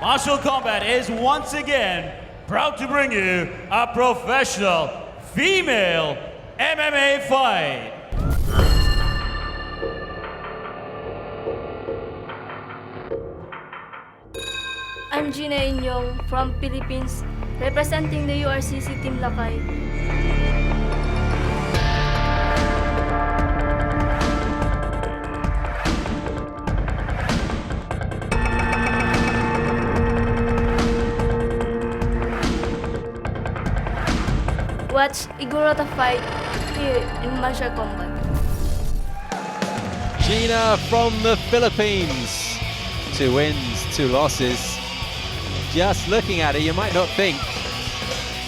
Martial Combat is once again proud to bring you a professional female MMA fight. I'm Gina Iniong from Philippines, representing the URCC Team Lakay. Watch Igorota fight here in Martial Combat. Gina from the Philippines. 2 wins, 2 losses. Just looking at her, you might not think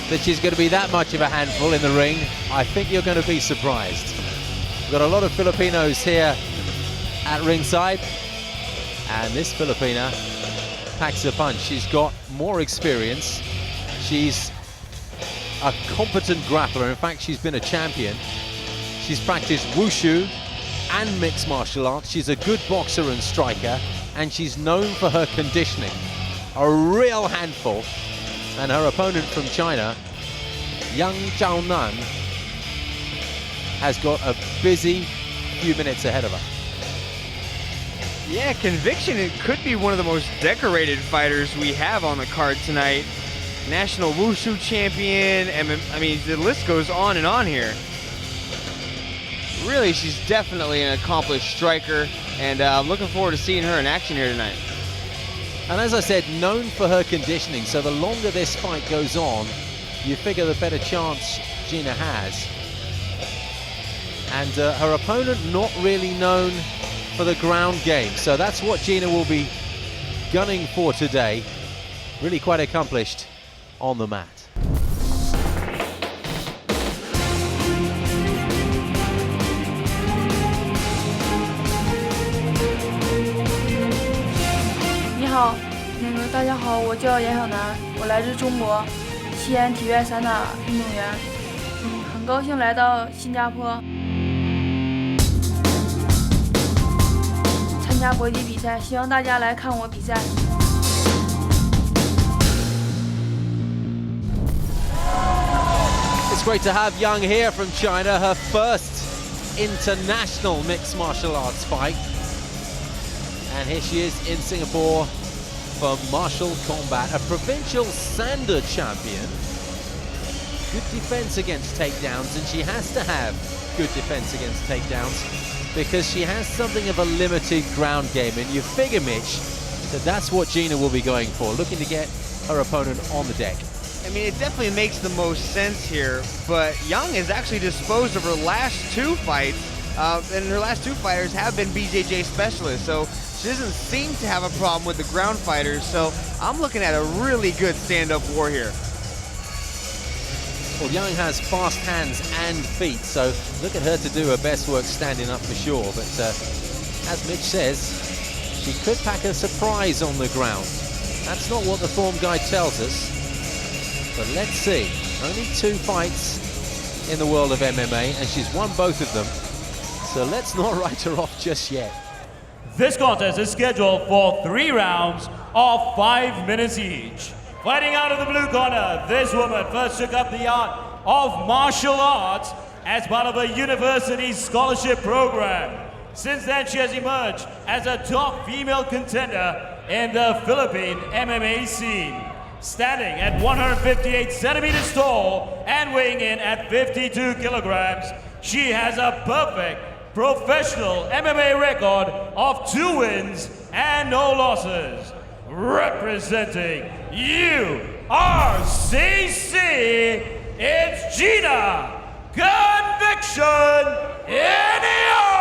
that she's going to be that much of a handful in the ring. I think you're going to be surprised. We've got a lot of Filipinos here at ringside, and this Filipina packs a punch. She's got more experience. She's a competent grappler. In fact, she's been a champion. She's practiced wushu and mixed martial arts. She's a good boxer and striker, and she's known for her conditioning. A real handful. And her opponent from China, Xiao Nan, has got a busy few minutes ahead of her. Yeah, conviction. It could be one of the most decorated fighters we have on the card tonight. National Wushu champion. I mean, the list goes on and on here. Really, she's definitely an accomplished striker, and I'm looking forward to seeing her in action here tonight. And as I said, known for her conditioning, so the longer this fight goes on, you figure the better chance Gina has. And her opponent not really known for the ground game, so that's what Gina will be gunning for today. Really quite accomplished on the mat. 大家好，我叫严小南，我来自中国西安体院散打运动员。很高兴来到新加坡参加国际比赛，希望大家来看我比赛。It's great to have Yang here from China, her first international mixed martial arts fight. And here she is in Singapore for Martial Combat, a provincial Sander champion. Good defense against takedowns, and she has to have good defense against takedowns because she has something of a limited ground game, and you figure, Mitch, that that's what Gina will be going for, looking to get her opponent on the deck. I mean, it definitely makes the most sense here, but Yang has actually disposed of her last 2 fights, and her last 2 fighters have been BJJ specialists, so she doesn't seem to have a problem with the ground fighters, so I'm looking at a really good stand-up war here. Well, Yang has fast hands and feet, so look at her to do her best work standing up for sure. But as Mitch says, she could pack a surprise on the ground. That's not what the form guide tells us. But let's see. Only 2 fights in the world of MMA, and she's won both of them. So let's not write her off just yet. This contest is scheduled for 3 rounds of 5 minutes each. Fighting out of the blue corner, this woman first took up the art of martial arts as part of a university scholarship program. Since then, she has emerged as a top female contender in the Philippine MMA scene. Standing at 158 centimeters tall and weighing in at 52 kilograms, she has a perfect professional MMA record of 2 wins and no losses. Representing URCC, it's Gina Conviction Iniong!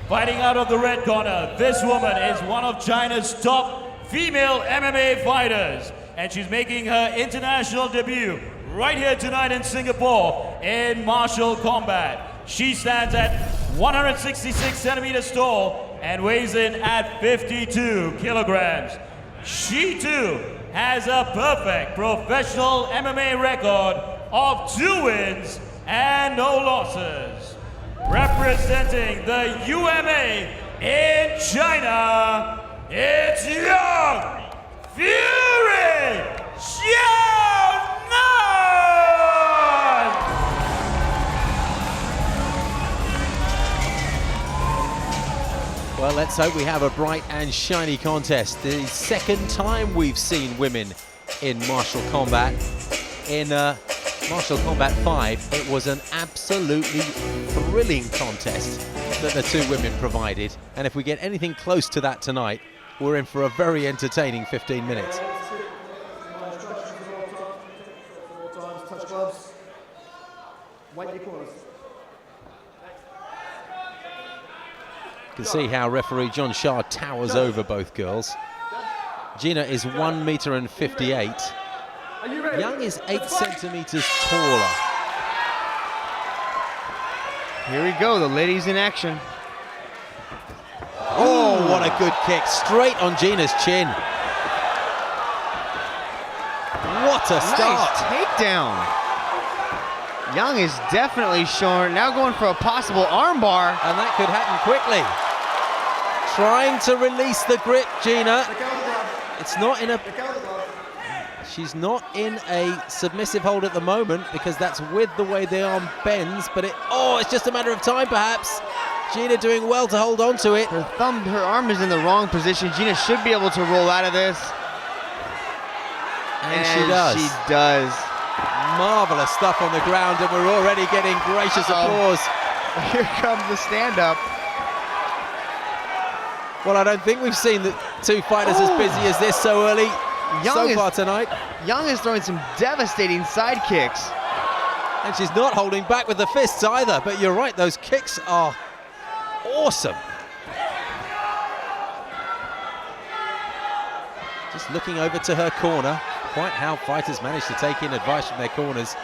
Fighting out of the red corner, this woman is one of China's top female MMA fighters, and she's making her international debut right here tonight in Singapore in Martial Combat. She stands at 166 centimeters tall and weighs in at 52 kilograms. She too has a perfect professional MMA record of 2 wins and no losses. Representing the UMA in China, it's Young Fury Xiao Nan! Well, let's hope we have a bright and shiny contest. The second time we've seen women in martial combat. In Martial Combat 5, it was an absolutely thrilling contest that the two women provided. And if we get anything close to that tonight, we're in for a very entertaining 15 minutes. Touch gloves. White your corners. You can see how referee John Shah towers over both girls. Gina is 1.58 meters. Young is 8 centimeters taller. Here we go, the ladies in action. Oh, what a good kick, straight on Gina's chin. What a start. Nice takedown. Young is definitely showing, now going for a possible armbar. And that could happen quickly. Trying to release the grip, Gina. It's not in a... She's not in a submissive hold at the moment because that's with the way the arm bends, but it's just a matter of time perhaps. Gina doing well to hold on to it. Her arm is in the wrong position. Gina should be able to roll out of this. And she does. She does. Marvelous stuff on the ground, and we're already getting gracious applause. Here comes the stand-up. Well, I don't think we've seen the two fighters as busy as this so early so far tonight. Young is throwing some devastating side kicks. And she's not holding back with the fists either, but you're right, those kicks are awesome. Just looking over to her corner. Quite how fighters manage to take in advice from their corners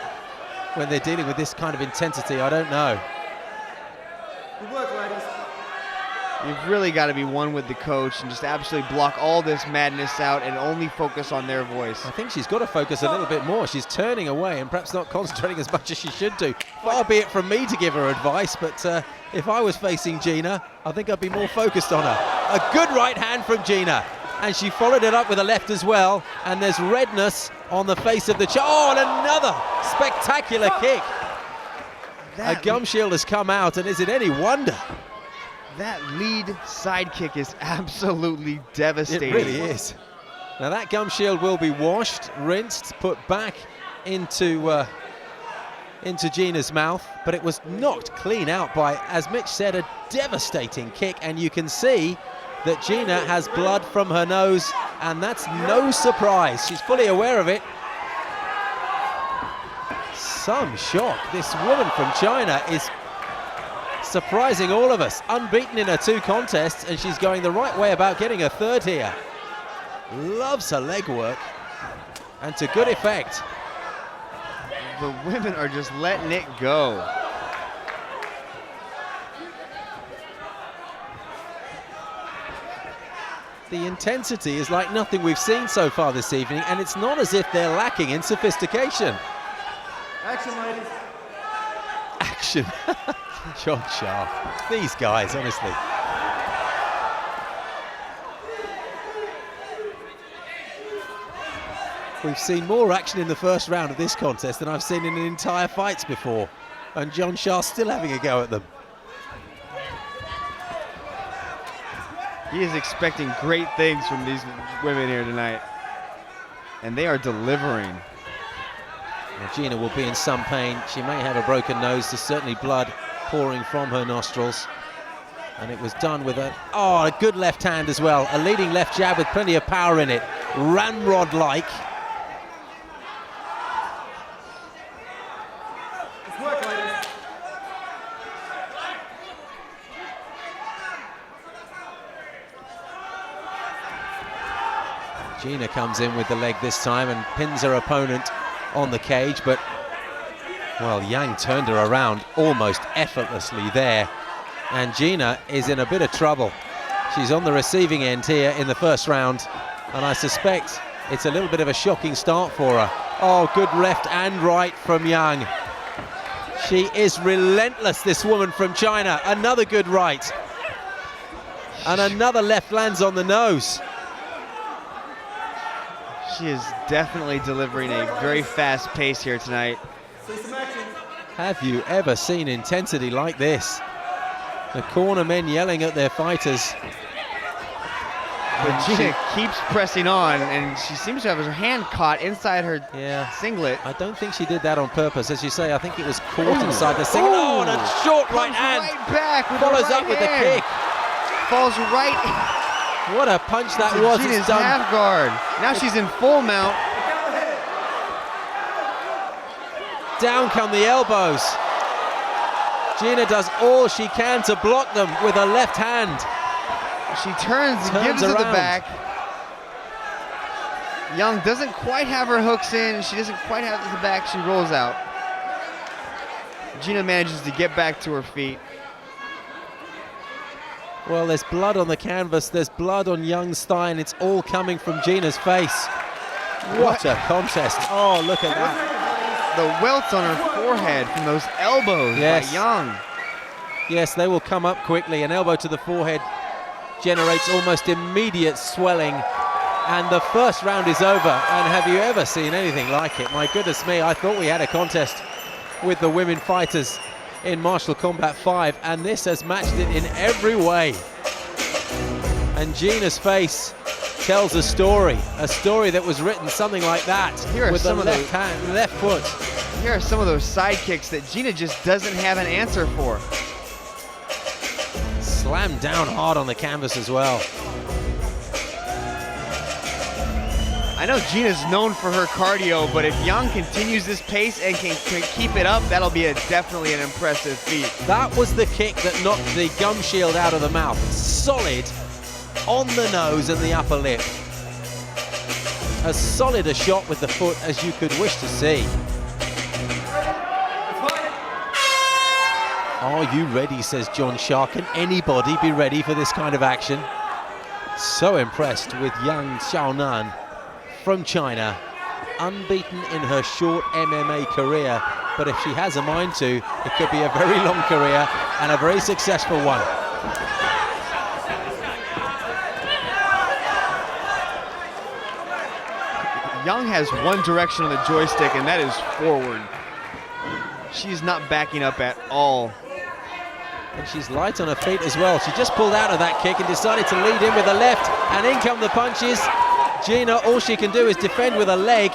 when they're dealing with this kind of intensity, I don't know. Good work, ladies. You've really got to be one with the coach and just absolutely block all this madness out and only focus on their voice. I think she's got to focus a little bit more. She's turning away and perhaps not concentrating as much as she should do. Far be it from me to give her advice, but if I was facing Gina, I think I'd be more focused on her. A good right hand from Gina. And she followed it up with a left as well. And there's redness on the face of the and another spectacular kick. A gum shield has come out, and is it any wonder? That lead side kick is absolutely devastating. It really is. Now that gum shield will be washed, rinsed, put back into Gina's mouth, but it was knocked clean out by, as Mitch said, a devastating kick, and you can see that Gina has blood from her nose, and that's no surprise. She's fully aware of it. Some shock. This woman from China is surprising all of us. Unbeaten in her 2 contests, and she's going the right way about getting a third here. Loves her leg work, and to good effect. The women are just letting it go. The intensity is like nothing we've seen so far this evening, and it's not as if they're lacking in sophistication. Action, ladies. Action. John Shah. These guys, honestly. We've seen more action in the first round of this contest than I've seen in entire fights before. And John Shah's still having a go at them. He is expecting great things from these women here tonight. And they are delivering. Well, Gina will be in some pain. She may have a broken nose. There's certainly blood pouring from her nostrils. And it was done with a good left hand as well. A leading left jab with plenty of power in it. Ramrod-like. Good work, ladies. Gina comes in with the leg this time and pins her opponent on the cage, but, well, Yang turned her around almost effortlessly there. And Gina is in a bit of trouble. She's on the receiving end here in the first round, and I suspect it's a little bit of a shocking start for her. Oh, good left and right from Yang. She is relentless, this woman from China. Another good right. And another left lands on the nose. She is definitely delivering a very fast pace here tonight. See some action. Have you ever seen intensity like this? The corner men yelling at their fighters. But Gina keeps pressing on, and she seems to have her hand caught inside her singlet. I don't think she did that on purpose. As you say, I think it was caught inside the singlet. Oh, and a short right hand. Right back with follows the right up with the hand. kick. Falls right What a punch that was. Gina's It's done. half guard. Now she's in full mount. Down come the elbows. Gina does all she can to block them with her left hand. She turns and gives her the around. back. Young doesn't quite have her hooks in. She doesn't quite have the back. She rolls out. Gina manages to get back to her feet. Well, there's blood on the canvas. There's blood on Young's thigh, and it's all coming from Gina's face. What a contest. Oh, look at that. The welts on her forehead from those elbows by Young. Yes, they will come up quickly. An elbow to the forehead generates almost immediate swelling. And the first round is over. And have you ever seen anything like it? My goodness me, I thought we had a contest with the women fighters in Martial Combat 5, and this has matched it in every way. And Gina's face tells a story that was written something like that. Here are with some the of left those, hand, left foot. Here are some of those side kicks that Gina just doesn't have an answer for. Slammed down hard on the canvas as well. I know Gina's known for her cardio, but if Young continues this pace and can keep it up, that'll be definitely an impressive feat. That was the kick that knocked the gum shield out of the mouth. Solid on the nose and the upper lip. As solid a shot with the foot as you could wish to see. Are you ready, says John Shark. Can anybody be ready for this kind of action? So impressed with young Xiao Nan from China, unbeaten in her short MMA career, but if she has a mind to, it could be a very long career and a very successful one. Young has one direction on the joystick, and that is forward. She's not backing up at all. And she's light on her feet as well. She just pulled out of that kick and decided to lead in with the left, and in come the punches. Gina, all she can do is defend with a leg.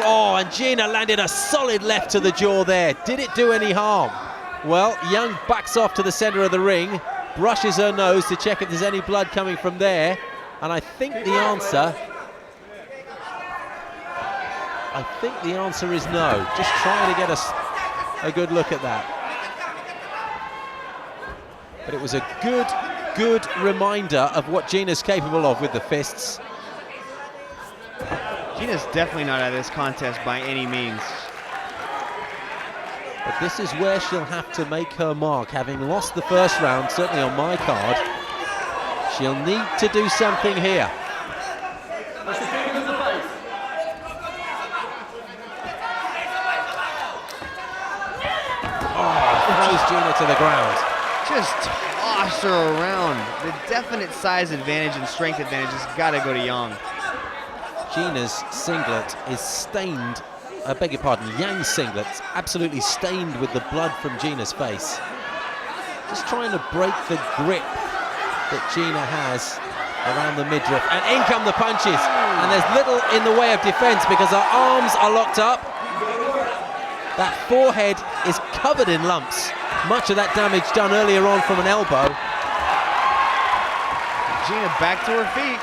Oh, and Gina landed a solid left to the jaw there. Did it do any harm? Well, Young backs off to the center of the ring, brushes her nose to check if there's any blood coming from there. And I think the answer is no. Just trying to get a good look at that. But it was a good reminder of what Gina's capable of with the fists. Gina's definitely not out of this contest by any means. But this is where she'll have to make her mark. Having lost the first round, certainly on my card, she'll need to do something here. Push your fingers in the face. Throws Gina to the ground. Just toss her around. The definite size advantage and strength advantage has got to go to Young. Gina's singlet is stained, I beg your pardon, Yang's singlet absolutely stained with the blood from Gina's face. Just trying to break the grip that Gina has around the midriff. And in come the punches. And there's little in the way of defense because her arms are locked up. That forehead is covered in lumps. Much of that damage done earlier on from an elbow. Gina back to her feet.